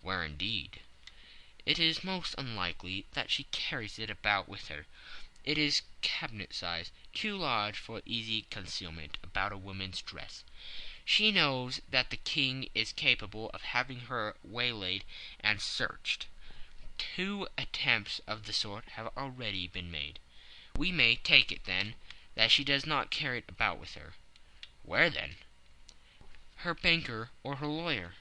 "Where indeed?" "It is most unlikely that she carries it about with her. It is cabinet size, too large for easy concealment about a woman's dress. She knows that the king is capable of having her waylaid and searched. 2 attempts of the sort have already been made. We may take it, then, that she does not carry it about with her." "Where, then?" "Her banker or her lawyer.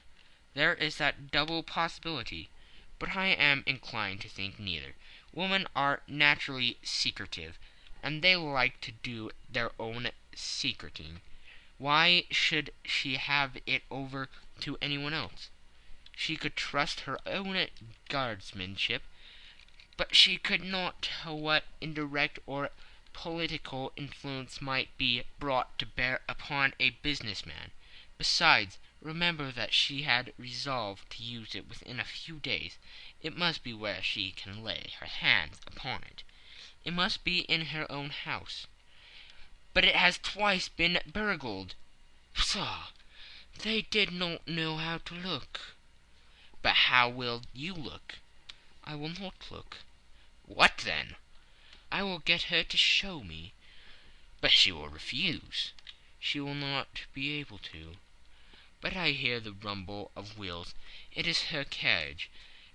There is that double possibility, but I am inclined to think neither. Women are naturally secretive, and they like to do their own secreting. Why should she have it over to anyone else? She could trust her own guardsmanship, but she could not tell what indirect or political influence might be brought to bear upon a business man. Besides, remember that she had resolved to use it within a few days. It must be where she can lay her hands upon it. It must be in her own house." "But it has twice been burgled." "Pshaw! They did not know how to look." "But how will you look?" "I will not look." "What then?" "I will get her to show me." "But she will refuse." "She will not be able to. But I hear the rumble of wheels. It is her carriage.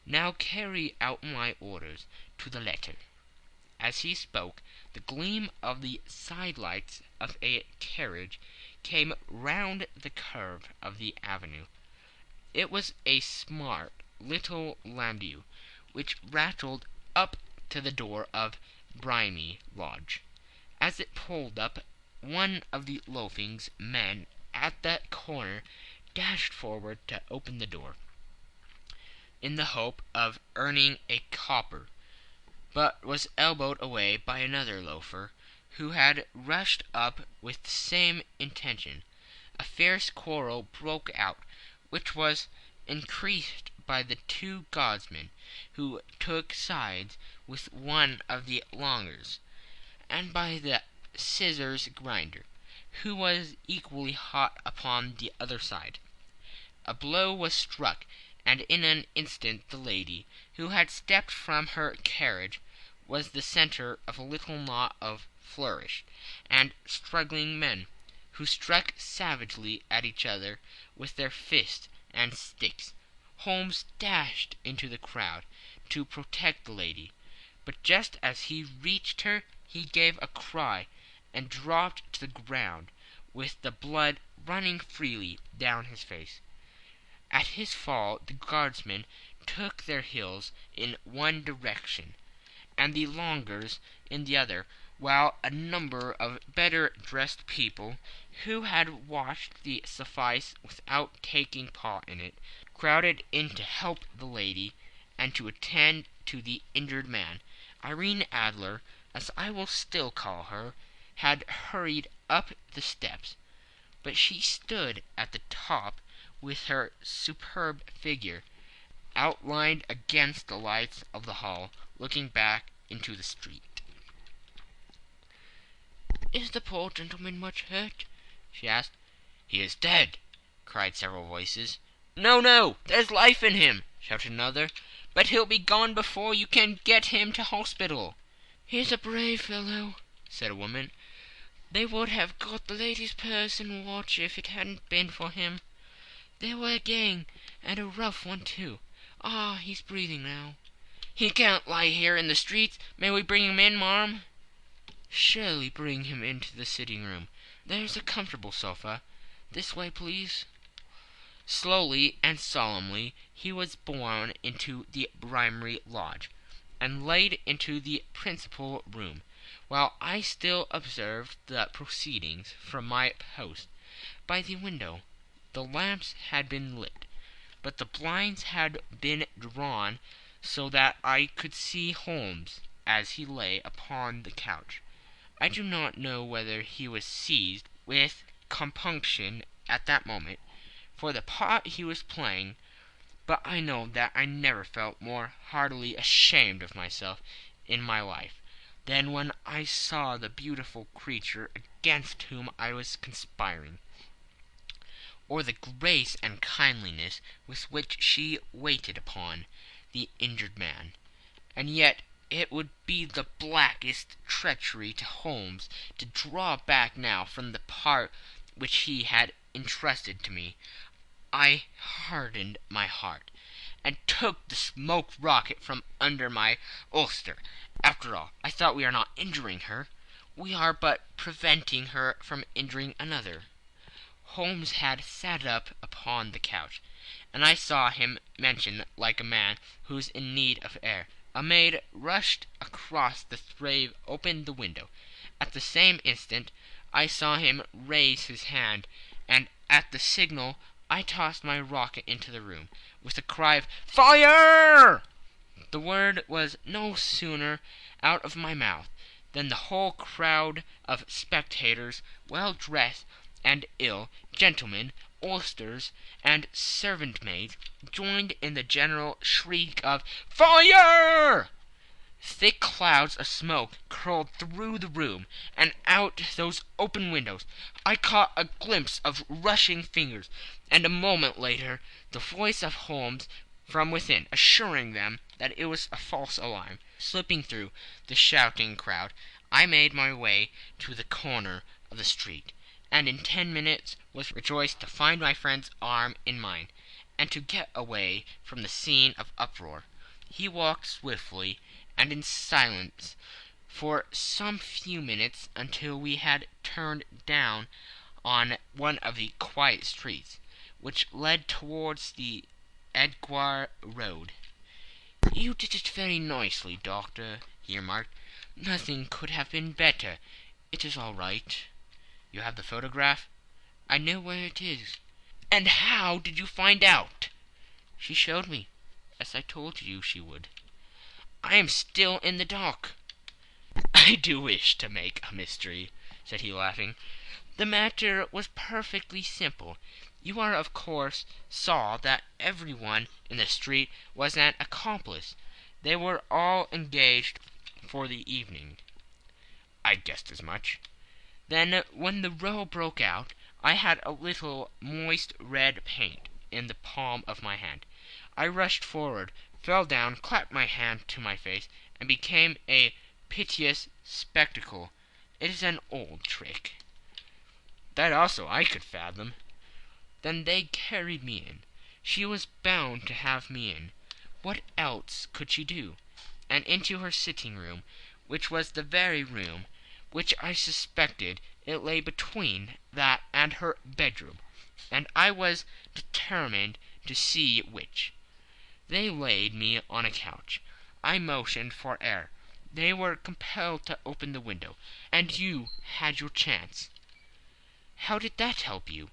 Now carry out my orders to the letter." As he spoke, the gleam of the side-lights of a carriage came round the curve of the avenue. It was a smart little landau, which rattled up to the door of Bohemia Lodge. As it pulled up, one of the loafing men at that corner dashed forward to open the door, in the hope of earning a copper, but was elbowed away by another loafer, who had rushed up with the same intention. A fierce quarrel broke out, which was increased by the 2 guardsmen, who took sides with one of the longers, and by the scissors grinder, who was equally hot upon the other side. A blow was struck, and in an instant the lady, who had stepped from her carriage, was the centre of a little knot of flourished and struggling men, who struck savagely at each other with their fists and sticks. Holmes dashed into the crowd to protect the lady, but just as he reached her he gave a cry and dropped to the ground, with the blood running freely down his face. At his fall the guardsmen took their heels in one direction, and the longers in the other, while a number of better dressed people, who had watched the suffice without taking part in it, crowded in to help the lady and to attend to the injured man. Irene Adler, as I will still call her, had hurried up the steps, but she stood at the top with her superb figure outlined against the lights of the hall, looking back into the street. "Is the poor gentleman much hurt?" she asked. "He is dead," cried several voices. "No, no, there's life in him," shouted another, "but he'll be gone before you can get him to hospital." "He's a brave fellow," said a woman. "They would have got the lady's purse and watch if it hadn't been for him. They were a gang, and a rough one too. Ah, he's breathing now." "He can't lie here in the streets. May we bring him in, marm?" "Surely bring him into the sitting-room. There's a comfortable sofa. This way, please." Slowly and solemnly he was borne into the Bohemia Lodge, and laid into the principal room. while I still observed the proceedings from my post by the window. The lamps had been lit, but the blinds had been drawn so that I could see Holmes as he lay upon the couch. I do not know whether he was seized with compunction at that moment for the part he was playing, but I know that I never felt more heartily ashamed of myself in my life than when I saw the beautiful creature against whom I was conspiring, or the grace and kindliness with which she waited upon the injured man. And yet it would be the blackest treachery to Holmes to draw back now from the part which he had entrusted to me. I hardened my heart, and took the smoked rocket from under my ulster. After all, I thought, we are not injuring her. We are but preventing her from injuring another. Holmes had sat up upon the couch, and I saw him motion like a man who's in need of air. A maid rushed across the threshold, opened the window. At the same instant I saw him raise his hand, and at the signal I tossed my rocket into the room, with a cry of "Fire!" The word was no sooner out of my mouth than the whole crowd of spectators, well dressed and ill, gentlemen, ulsters, and servant-maids, joined in the general shriek of "Fire!" Thick clouds of smoke curled through the room, and out those open windows. I caught a glimpse of rushing fingers, and a moment later the voice of Holmes from within, assuring them that it was a false alarm. Slipping through the shouting crowd, I made my way to the corner of the street, and in 10 minutes was rejoiced to find my friend's arm in mine, and to get away from the scene of uproar. He walked swiftly and in silence for some few minutes, until we had turned down on one of the quiet streets which led towards the Edgware Road. "You did it very nicely, Doctor," he remarked. "Nothing could have been better. It is all right." "You have the photograph?" "I know where it is." "And how did you find out?" "She showed me, as I told you she would." "I am still in the dark." "I do wish to make a mystery," said he, laughing. "The matter was perfectly simple. You are, of course, saw that everyone in the street was an accomplice. They were all engaged for the evening." "I guessed as much." "Then, when the row broke out, I had a little moist red paint in the palm of my hand. I rushed forward, fell down, clapped my hand to my face, and became a piteous spectacle. It is an old trick." "That also I could fathom." "Then they carried me in. She was bound to have me in. What else could she do? And into her sitting-room, which was the very room which I suspected. It lay between that and her bedroom, and I was determined to see which. They laid me on a couch. I motioned for air. They were compelled to open the window, and you had your chance." "How did that help you?"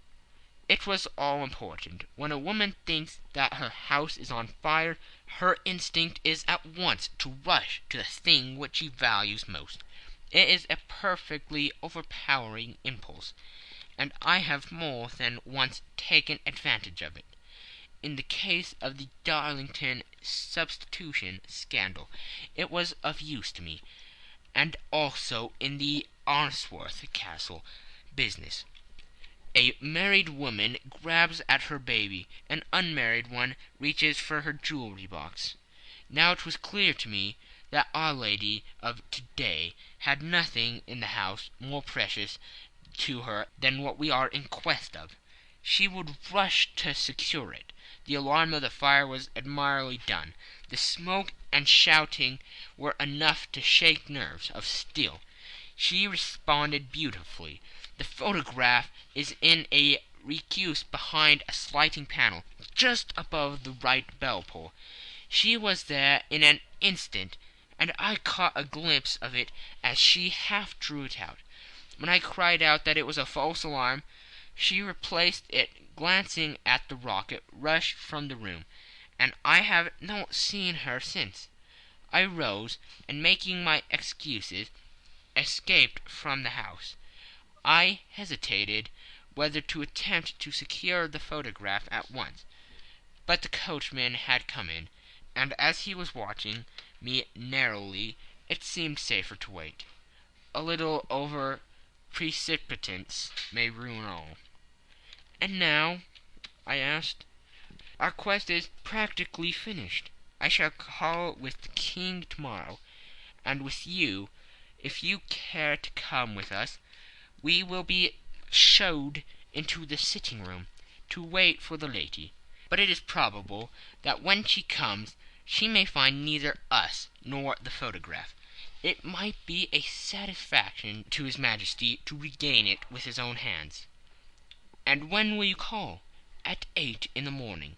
"It was all important. When a woman thinks that her house is on fire, her instinct is at once to rush to the thing which she values most. It is a perfectly overpowering impulse, and I have more than once taken advantage of it. In the case of the Darlington substitution scandal it was of use to me, and also in the Arnsworth Castle business. A married woman grabs at her baby, an unmarried one reaches for her jewelry box. Now it was clear to me that Our Lady of to-day had nothing in the house more precious to her than what we are in quest of. She would rush to secure it. The alarm of the fire was admirably done. The smoke and shouting were enough to shake nerves of steel. She responded beautifully. The photograph is in a recess behind a sliding panel, just above the right bell pull. She was there in an instant, and I caught a glimpse of it as she half drew it out. When I cried out that it was a false alarm, she replaced it, glancing at the rocket, rushed from the room, and I have not seen her since. I rose, and making my excuses, escaped from the house. I hesitated whether to attempt to secure the photograph at once, but the coachman had come in, and as he was watching me narrowly, it seemed safer to wait. A little over precipitance may ruin all. "And now?" I asked. "Our quest is practically finished. I shall call with the king tomorrow, and with you, if you care to come with us. We will be showed into the sitting room to wait for the lady. But it is probable that when she comes she may find neither us nor the photograph. It might be a satisfaction to his Majesty to regain it with his own hands." "And when will you call?" "At 8 in the morning.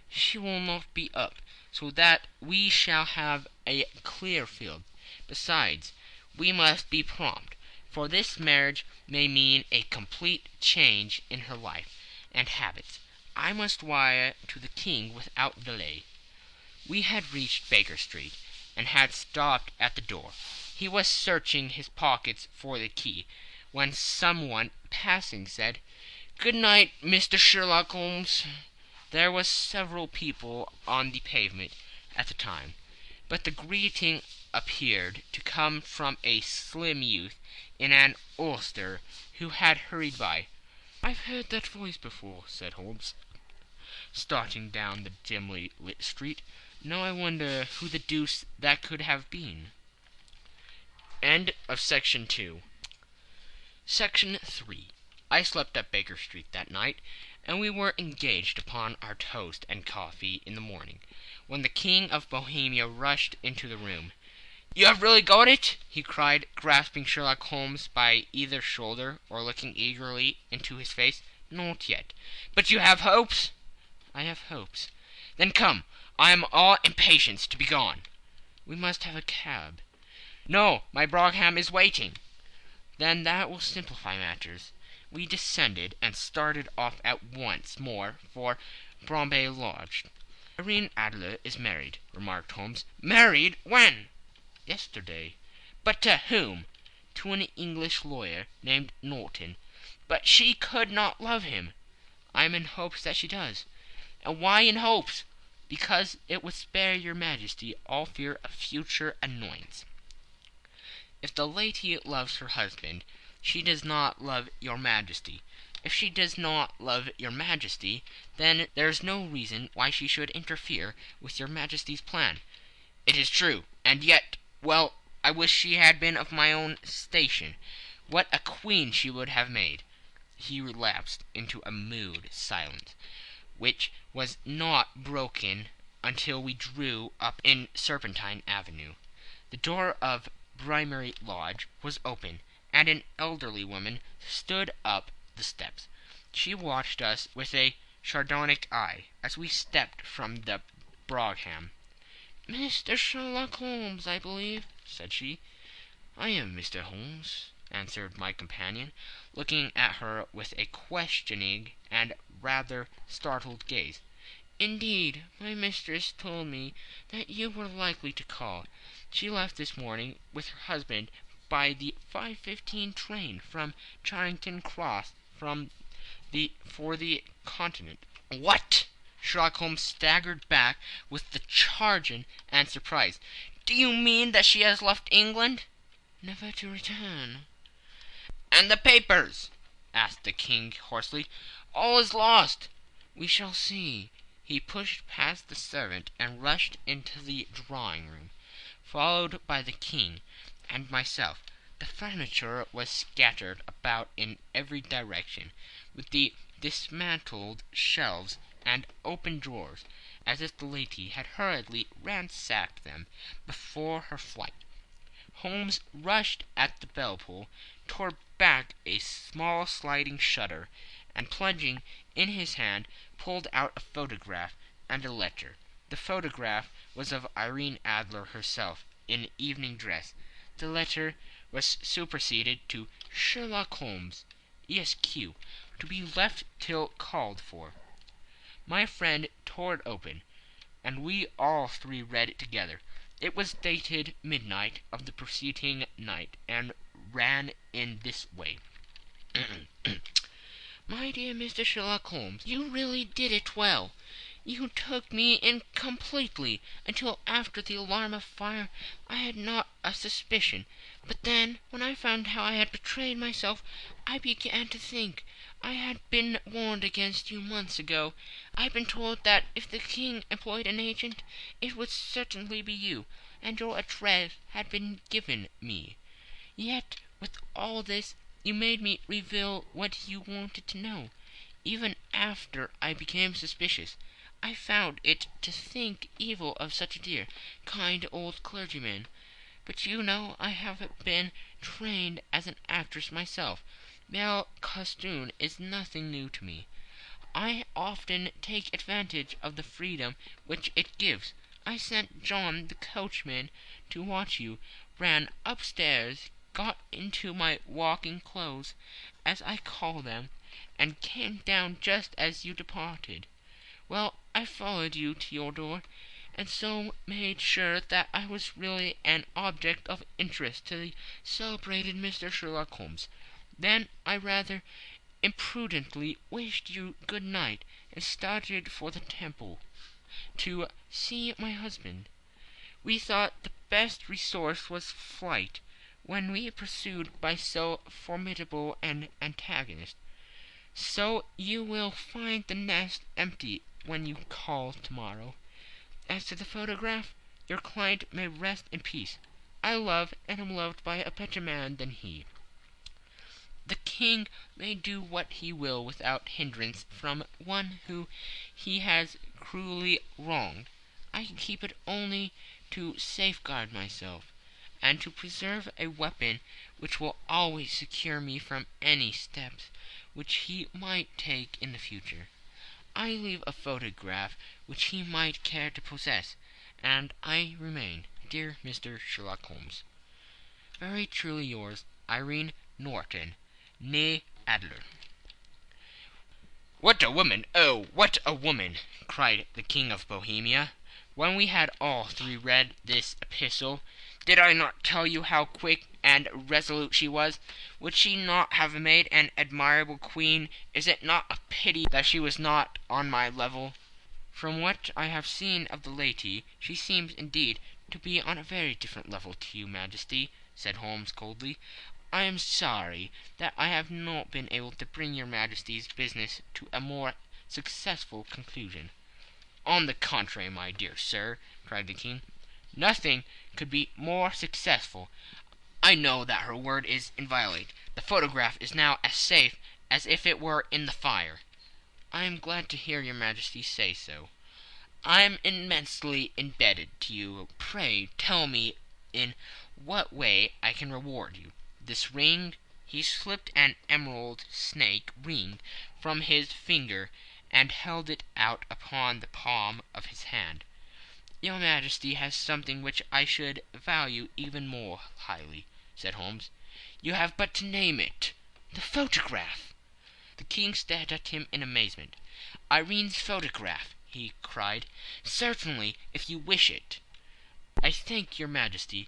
She will not be up, so that we shall have a clear field. Besides, we must be prompt, for this marriage may mean a complete change in her life and habits. I must wire to the king without delay." We had reached Baker Street, and had stopped at the door. He was searching his pockets for the key, when someone passing said, "Good night, Mr. Sherlock Holmes." There were several people on the pavement at the time, but the greeting appeared to come from a slim youth in an ulster who had hurried by. "I've heard that voice before," said Holmes, starting down the dimly lit street. "Now I wonder who the deuce that could have been." End of Section 2. Section 3. I slept at Baker Street that night, and we were engaged upon our toast and coffee in the morning, when the King of Bohemia rushed into the room. "You have really got it?" he cried, grasping Sherlock Holmes by either shoulder, or looking eagerly into his face. "Not yet." "But you have hopes?" "I have hopes." "Then come. I am all impatience to be gone." "We must have a cab." "No, my brougham is waiting." "Then that will simplify matters." We descended, and started off at once more for Bombay Lodge. "Irene Adler is married," remarked Holmes. "Married? When?" "Yesterday." "But to whom?" "To an English lawyer named Norton." "But she could not love him." "I am in hopes that she does." "And why in hopes?" "Because it would spare your Majesty all fear of future annoyance. If the lady loves her husband, she does not love your Majesty. If she does not love your Majesty, then there is no reason why she should interfere with your Majesty's plan." "It is true. And yet, well, I wish she had been of my own station. What a queen she would have made." He relapsed into a mood silence, which was not broken until we drew up in Serpentine Avenue. The door of Brimary Lodge was open, and an elderly woman stood up the steps. She watched us with a sardonic eye as we stepped from the brougham. "Mr. Sherlock Holmes, I believe," said she. "I am Mr. Holmes," answered my companion, looking at her with a questioning and rather startled gaze. "Indeed, my mistress told me that you were likely to call. She left this morning with her husband by the 5:15 train from Charing Cross for the Continent." "What?" Sherlock Holmes staggered back with the chagrin and surprise. "Do you mean that she has left England?" "Never to return." "And the papers?" asked the King hoarsely. "All is lost." "We shall see." He pushed past the servant and rushed into the drawing-room, followed by the King and myself. The furniture was scattered about in every direction, with the dismantled shelves and open drawers, as if the lady had hurriedly ransacked them before her flight. Holmes rushed at the bell-pull, tore back a small sliding shutter, and plunging in his hand, pulled out a photograph and a letter. The photograph was of Irene Adler herself, in evening dress. The letter was superseded to Sherlock Holmes, Esq., to be left till called for. My friend tore it open, and we all three read it together. It was dated midnight of the preceding night, and ran in this way. My dear Mr. Sherlock Holmes, you really did it well. You took me in completely. Until after the alarm of fire I had not a suspicion. But then, when I found how I had betrayed myself, I began to think. I had been warned against you months ago. I had been told that if the king employed an agent, it would certainly be you, and your address had been given me. Yet, with all this, you made me reveal what you wanted to know. Even after I became suspicious, I found it to think evil of such a dear, kind old clergyman. But you know I have been trained as an actress myself. Male costume is nothing new to me. I often take advantage of the freedom which it gives. I sent John the coachman to watch you, ran upstairs, got into my walking clothes, as I call them, and came down just as you departed. Well, I followed you to your door, and so made sure that I was really an object of interest to the celebrated Mr. Sherlock Holmes. Then I rather imprudently wished you good night, and started for the Temple to see my husband. We thought the best resource was flight, when we pursued by so formidable an antagonist. So you will find the nest empty when you call tomorrow. As to the photograph, your client may rest in peace. I love and am loved by a better man than he. The king may do what he will without hindrance from one whom he has cruelly wronged. I keep it only to safeguard myself, and to preserve a weapon which will always secure me from any steps which he might take in the future. I leave a photograph which he might care to possess, and I remain, dear Mr. Sherlock Holmes, very truly yours, Irene Norton, née Adler. "What a woman! Oh, what a woman!" cried the King of Bohemia, when we had all three read this epistle. "Did I not tell you how quick and resolute she was? Would she not have made an admirable queen? Is it not a pity that she was not on my level?" "From what I have seen of the lady, she seems indeed to be on a very different level to you, Majesty," said Holmes coldly. "I am sorry that I have not been able to bring your Majesty's business to a more successful conclusion." "On the contrary, my dear sir," cried the King, "nothing could be more successful. I know that her word is inviolate. The photograph is now as safe as if it were in the fire." "I am glad to hear your Majesty say so." "I am immensely indebted to you. Pray tell me in what way I can reward you. This ring—" He slipped an emerald snake ring from his finger and held it out upon the palm of his hand. "Your Majesty has something which I should value even more highly," said Holmes. "You have but to name it." "The photograph!" The King stared at him in amazement. "Irene's photograph!" he cried. "Certainly, if you wish it." "I thank your Majesty.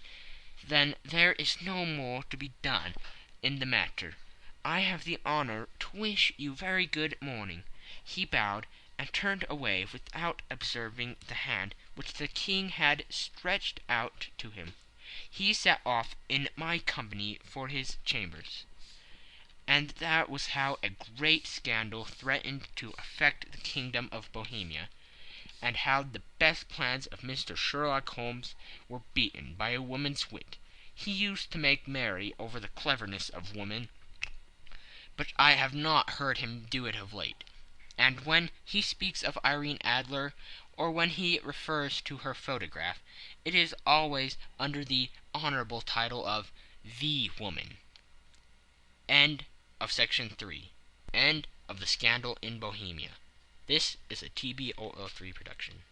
Then there is no more to be done in the matter. I have the honour to wish you very good morning." He bowed and turned away without observing the hand which the King had stretched out to him. He set off in my company for his chambers. And that was how a great scandal threatened to affect the kingdom of Bohemia, and how the best plans of Mr. Sherlock Holmes were beaten by a woman's wit. He used to make merry over the cleverness of women, but I have not heard him do it of late. And when he speaks of Irene Adler, or when he refers to her photograph, it is always under the honourable title of the woman. End of Section 3. End of the Scandal in Bohemia. This is a TB003 production.